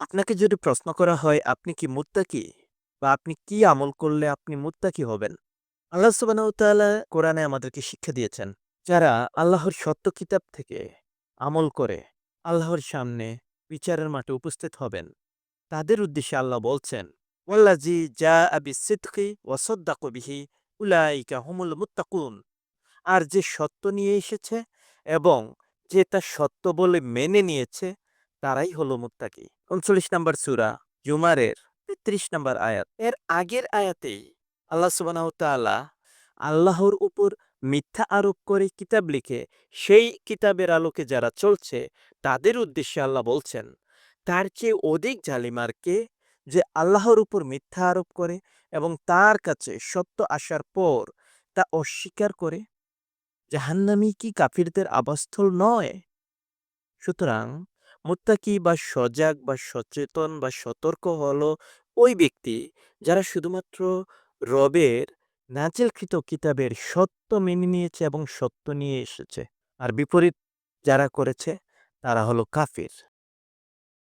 আপনাকে যদি প্রশ্ন করা হয় আপনি কি মুত্তাকি? বা আপনি কি আমল করলে আপনি মুত্তাকি হবেন? আল্লাহ সুবহানাহু ওয়া তাআলা কোরআনে আমাদেরকে শিক্ষা দিয়েছেন। যারা আল্লাহর সত্য কিতাব থেকে আমল করে আল্লাহর সামনে বিচারের মাঠে উপস্থিত হবেন, তাদের উদ্দেশ্যে আল্লাহ বলছেন, ওয়াল্লাযী জাআ বিস-সিদকি ওয়া সাদ্দাকা বিহি উলাইকা হুমুল মুত্তাকুন। আর যে সত্য নিয়ে এসেছে এবং যে তা সত্য বলে মেনে নিয়েছে তারাই হলো মুত্তাকি। ৩৯ নম্বর সূরা জুমারের ৩৩ নম্বর আয়াত। এর আগের আয়াতেই আল্লাহ সুবহানাহু ওয়া তাআলা আল্লাহর উপর মিথ্যা আরোপ করে কিতাব লিখে সেই কিতাবের আলোকে যারা চলছে তাদের উদ্দেশ্যে আল্লাহ বলছেন, তার চেয়ে অধিক জালিম আর কে? যে আল্লাহর উপর মিথ্যা আরোপ করে এবং তার কাছে সত্য আসার পর তা অস্বীকার করে। জাহান্নামী কি কাফিরদের আবাসস্থল নয়? সুতরাং মুত্তাকি বা সজাগ বা সচেতন বা সতর্ক হলো ওই ব্যক্তি যারা শুধুমাত্র রবের নাজিলকৃত কিতাবের সত্য মেনে নিয়েছে এবং সত্য নিয়ে এসেছে। আর বিপরীত যারা করেছে তারা হলো কাফির।